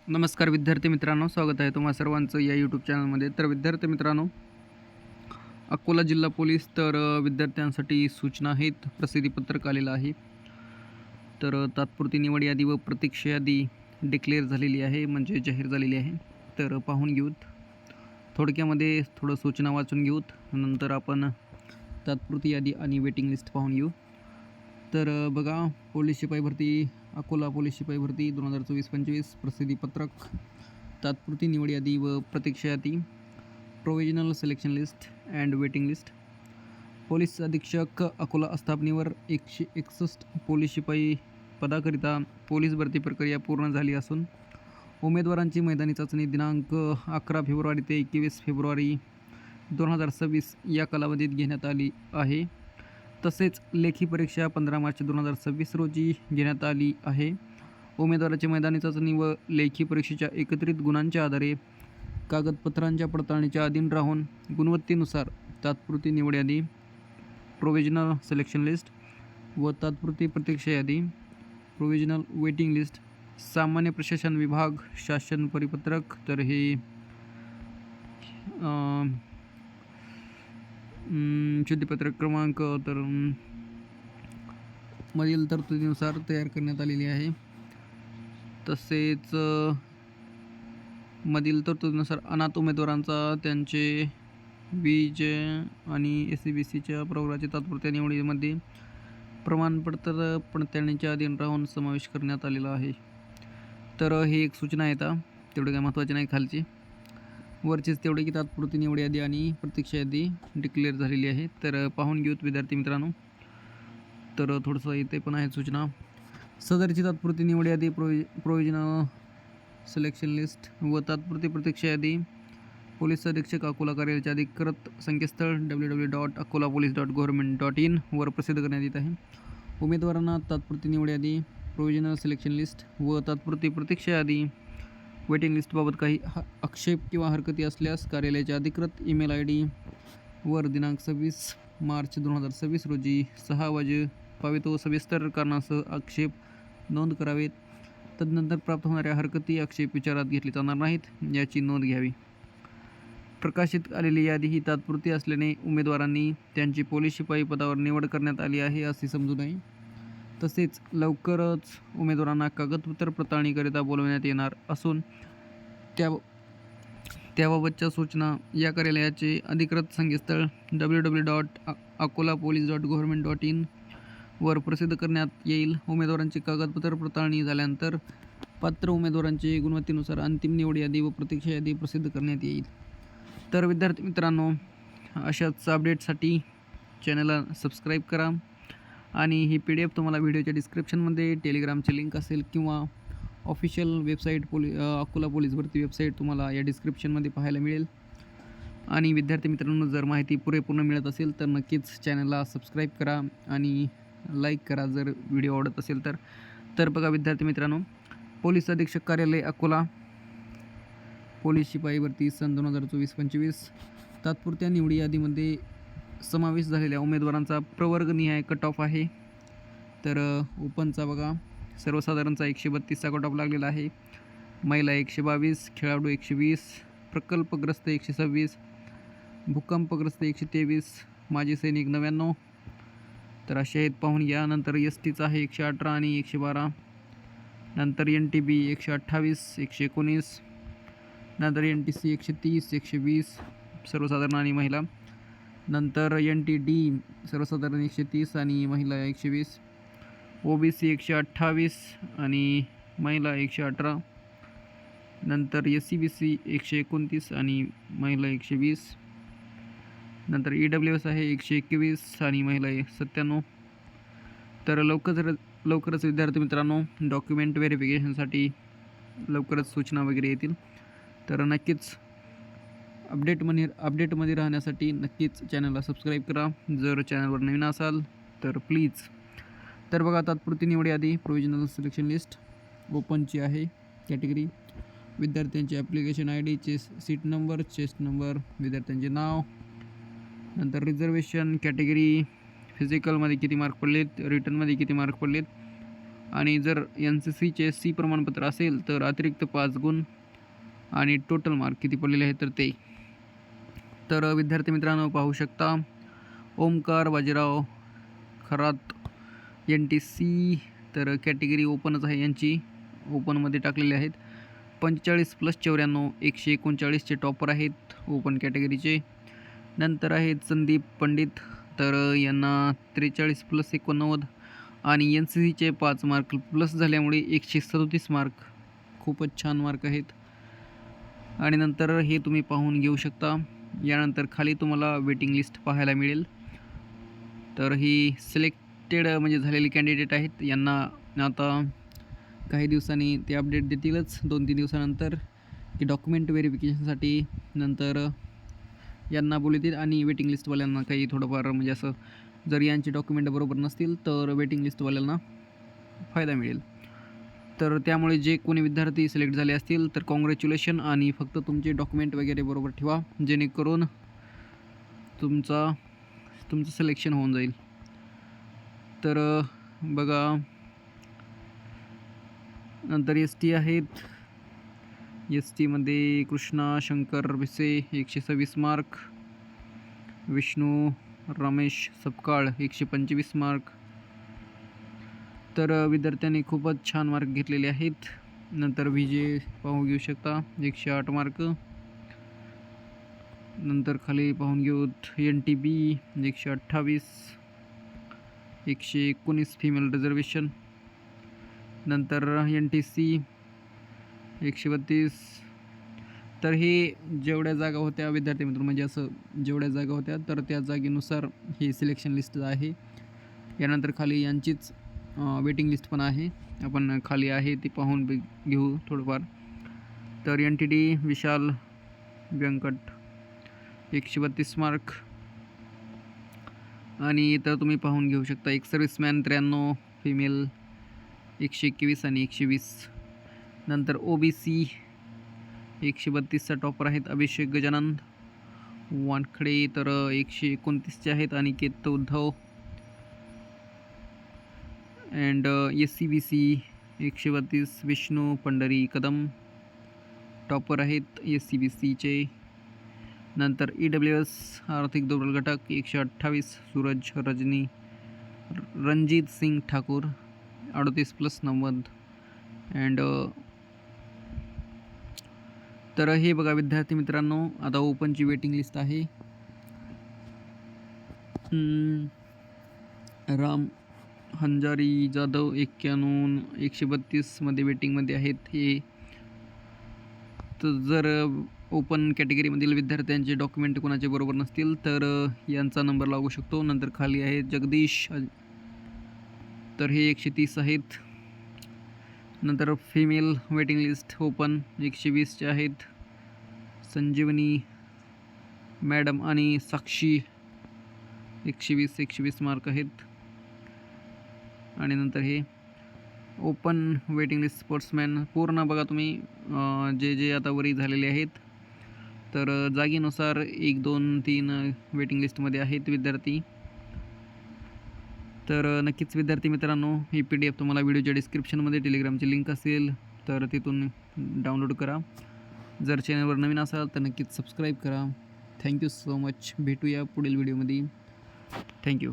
नमस्कार विद्यार्थी मित्रांनो, स्वागत आहे तुम्हा सर्वांचं या यूट्यूब चॅनलमध्ये. तर विद्यार्थी मित्रांनो, अकोला जिल्हा पोलीस विद्यार्थ्यांसाठी सूचना आहेत. प्रसिद्धीपत्रक आलेलं आहे. तात्पुरती निवड यादी व प्रतीक्षा यादी डिक्लेअर झालेली आहे, म्हणजे जाहीर झालेली आहे. पाहून घेऊत. थोडक्यामध्ये थोडं सूचना वाचून घेऊत. नंतर आपण तात्पुरती यादी आणि वेटिंग लिस्ट पाहून घेऊ. बघा, पोलीस शिपाई भरती, अकोला पोलीस शिपाई भरती 2024-25 प्रसिद्धीपत्रक, तात्पुरती निवड यादी व प्रतीक्षा यादी, provisional selection list and waiting list. Police अधीक्षक अकोला आस्थापनेवर 161 पोलीस शिपाई पदाकरिता पोलीस भरती प्रक्रिया पूर्ण झाली असून उमेदवारांची मैदानी चाचणी दिनांक 11 फेब्रुवारी ते 21 फेब्रुवारी 2026 या कालावधीत घेण्यात आली आहे. तसेच लेखी परीक्षा 15 मार्च 2026 रोजी घेण्यात आली आहे. उमेदवाराची मैदानी चाचणी व लेखी परीक्षेच्या एकत्रित गुणांच्या आधारे कागदपत्रांच्या पडताळणीच्या अधीन राहून गुणवत्तेनुसार तात्पुरती निवड यादी, प्रोविजनल सिलेक्शन लिस्ट व तात्पुरती प्रतीक्षा यादी, प्रोविजनल वेटिंग लिस्ट, सामान्य प्रशासन विभाग शासन परिपत्रक. हे शुद्धीपत्रक क्रमांक मधील तरतुदीनुसार तयार करण्यात आलेली आहे. तसेच मधील तरतुदीनुसार अनाथ उमेदवारांचा त्यांचे बीज आणि SCBCच्या प्रवर्गाच्या तात्पुरत्या निवडीमध्ये प्रमाणपत्र पडताळणीच्या अधीन राहून समावेश करण्यात आलेला आहे. ही एक सूचना आहे. तेवढे काय महत्त्वाचे नाही. खालची वरचीच तेवढे की तात्पुरती निवड यादी आणि प्रतीक्षा यादी डिक्लेअर झालेली आहे. पाहून घेऊत विद्यार्थी मित्रांनो. थोडंसं इथे पण आहे सूचना. सदरची तात्पुरती निवड यादी, प्रोविजनल सिलेक्शन लिस्ट व तात्पुरती प्रतीक्षा यादी पोलीस अधीक्षक अकोला कार्यालयाचे अधिकृत संकेतस्थळ www.akolapolice.government.in वर प्रसिद्ध करण्यात येत आहे. उमेदवारांना तात्पुरती निवड यादी, प्रोविजनल सिलेक्शन लिस्ट व तात्पुरती प्रतीक्षा यादी, वेटिंग लिस्टबाबत काही आक्षेप किंवा हरकती असल्यास कार्यालयाच्या अधिकृत ईमेल ID वर दिनांक 26 मार्च 2026 रोजी 6 वाजेपर्यंत सविस्तर कारणासह आक्षेप नोंद करावेत. तदनंतर प्राप्त होणाऱ्या हरकती आक्षेप विचारात घेतले जाणार नाहीत याची नोंद घ्यावी. प्रकाशित आलेली यादी ही तात्पुरती असल्याने उमेदवारांनी त्यांची पोलीस शिपाई पदावर निवड करण्यात आली आहे असे समजू नये. तसेच लवकरच उमेदवारांना कागदपत्र पडताळणीकरिता बोलवण्यात येणार असून त्याबाबतच्या सूचना या कार्यालयाचे अधिकृत संकेतस्थळ www.akolapolice.government.in वर प्रसिद्ध करण्यात येईल. उमेदवारांची कागदपत्र पडताळणी झाल्यानंतर पात्र उमेदवारांची गुणवत्तेनुसार अंतिम निवड यादी व प्रतीक्षा यादी प्रसिद्ध करण्यात येईल. विद्यार्थी मित्रांनो, अशाच अपडेटसाठी चॅनलला सबस्क्राईब करा आणि ही PDF तुम्हाला व्हिडिओच्या डिस्क्रिप्शनमध्ये टेलिग्रामची लिंक असेल किंवा ऑफिशियल वेबसाईट अकोला पोलीस भरती वेबसाईट तुम्हाला या डिस्क्रिप्शनमध्ये पाहायला मिळेल. आणि विद्यार्थी मित्रांनो, जर माहिती पुरेपूर्ण मिळत असेल तर नक्कीच चॅनलला सबस्क्राईब करा आणि लाईक करा जर व्हिडिओ आवडत असेल तर. बघा विद्यार्थी मित्रांनो, पोलीस अधीक्षक कार्यालय अकोला पोलीस शिपाई भरती सन 2024-25 तात्पुरत्या निवडी यादीमध्ये समावेश झालेल्या उमेदवारांचा प्रवर्गनिहाय कट ऑफ आहे. ओपनचा बघा सर्वसाधारणचा 132चा कट ऑफ लागलेला आहे. महिला 122, खेळाडू 120, प्रकल्पग्रस्त 126, भूकंपग्रस्त 123, माजी सैनिक 99. असे आहेत, पाहून घ्या. नंतर STचा आहे 118 आणि 112. नंतर NTB 128, 119. नंतर NTC 130, 120 सर्वसाधारण आणि महिला. नंतर NTD सर्वसाधारण 130 आणि महिला 120. OBC 128 आणि महिला 118. नंतर SCBC 129 आणि महिला 120. नंतर EWS आहे 121 आणि महिला 97. लवकरच विद्यार्थी मित्रांनो, डॉक्युमेंट व्हेरिफिकेशनसाठी लवकरच सूचना वगैरे येतील. नक्कीच अपडेटमध्ये राहण्यासाठी नक्कीच चॅनलला सबस्क्राईब करा जर चॅनलवर नवीन असाल तर प्लीज. बघा, तात्पुरती निवड यादी, प्रोविजनल सिलेक्शन लिस्ट, ओपनची आहे कॅटेगरी, विद्यार्थ्यांचे application ID, seat number, chest number, विद्यार्थ्यांचे नाव. नंतर रिझर्वेशन कॅटेगरी, फिजिकलमध्ये किती मार्क पडलेत, रिटनमध्ये किती मार्क पडलेत, आणि जर NCCचे C प्रमाणपत्र असेल तर अतिरिक्त 5 गुण आणि टोटल मार्क किती पडलेले आहेत तर ते. तर विद्यार्थी मित्रांनो पाहू शकता ओमकार बाजीराव खरात NTC तर कॅटेगरी ओपनच आहे यांची, ओपनमध्ये टाकलेले आहेत. 45+94 139चे टॉपर आहेत ओपन कॅटेगरीचे. नंतर आहेत संदीप पंडित तर यांना 43+89 आणि NCCचे 5 मार्क प्लस झाल्यामुळे 137 मार्क, खूपच छान मार्क आहेत. आणि नंतर हे तुम्ही पाहून घेऊ शकता. यानंतर खाली तुम्हाला वेटिंग लिस्ट पाहायला मिळेल. तर ही सिलेक्टेड म्हणजे झालेली कॅन्डिडेट आहेत. यांना आता काही दिवसांनी ते अपडेट देतीलच 2-3 दिवसानंतर की डॉक्युमेंट व्हेरिफिकेशनसाठी. नंतर यांना बोलतील आणि वेटिंग लिस्टवाल्यांना काही थोडंफार म्हणजे असं जर यांचे डॉक्युमेंट बरोबर नसतील तर वेटिंग लिस्टवाल्यांना फायदा मिळेल. तर त्यामुळे जे कोणी विद्यार्थी सिलेक्ट झाले असतील तर कॉंग्रॅच्युलेशन. आणि फक्त तुमचे डॉक्युमेंट वगैरे बरोबर ठेवा जेणेकरून तुमचं सिलेक्शन होऊन जाईल. तर बघा नंतर ST आहेत. STमध्ये कृष्णा शंकर भिसे 126 मार्क, विष्णू रमेश सपकाळ 125 मार्क. तर विद्यार्थ्यांनी खूपच छान मार्क घेतलेले आहेत. नंतर VJ पाहून घेऊ शकता 108 मार्क. नंतर खाली पाहून घेऊ NTB 128, 119 फिमेल रिझर्वेशन. नंतर NTC 132. तर हे जेवढ्या जागा होत्या विद्यार्थी मित्र म्हणजे असं जेवढ्या जागा होत्या तर त्या जागेनुसार ही सिलेक्शन लिस्ट आहे. यानंतर खाली यांचीच वेटिंग लिस्ट पण आहे, आपण खाली आहे ती पाहून घेऊ थोडंफार. तर NTD विशाल व्यंकट 132 मार्क. आणि इथं तुम्ही पाहून घेऊ शकता एक सर्व्हिसमॅन 93, फिमेल 121 आणि 120. नंतर OBC 132चा टॉपर आहेत अभिषेक गजानंद वानखडे तर 129चे आहेत Aniket Uddhav. And SCBC 132 Vishnu Pandhari Kadam topper आहेत SCBCचे. नंतर EWS आर्थिक दुर्बल घटक 128 सूरज रणजित सिंग ठाकूर 38+90. अँड तर हे बघा विद्यार्थी मित्रांनो आता ओपनची वेटिंग लिस्ट आहे. राम हंजारी जाधव 91 132मध्ये वेटिंगमध्ये आहेत हे. तर जर ओपन कॅटेगरीमधील विद्यार्थ्यांचे डॉक्युमेंट कोणाचे बरोबर नसतील तर यांचा नंबर लागू शकतो. नंतर खाली आहे जगदीश तर हे 130 आहेत. नंतर फिमेल वेटिंग लिस्ट ओपन 120चे आहेत संजीवनी मॅडम आणि साक्षी 120 मार्क आहेत. आणि नंतर हे ओपन वेटिंग लिस्ट स्पोर्ट्समॅन पूर्ण बघा तुम्ही जे आता वरी झालेले आहेत तर जागेनुसार 1, 2, 3 वेटिंग लिस्टमध्ये आहेत विद्यार्थी. तर नक्कीच विद्यार्थी मित्रांनो ही PDF तुम्हाला व्हिडिओच्या डिस्क्रिप्शनमध्ये टेलिग्रामची लिंक असेल तर तिथून डाउनलोड करा. जर चॅनलवर नवीन असाल तर नक्कीच सबस्क्राईब करा. Thank you so much. भेटूया पुढील व्हिडिओमध्ये. थँक्यू.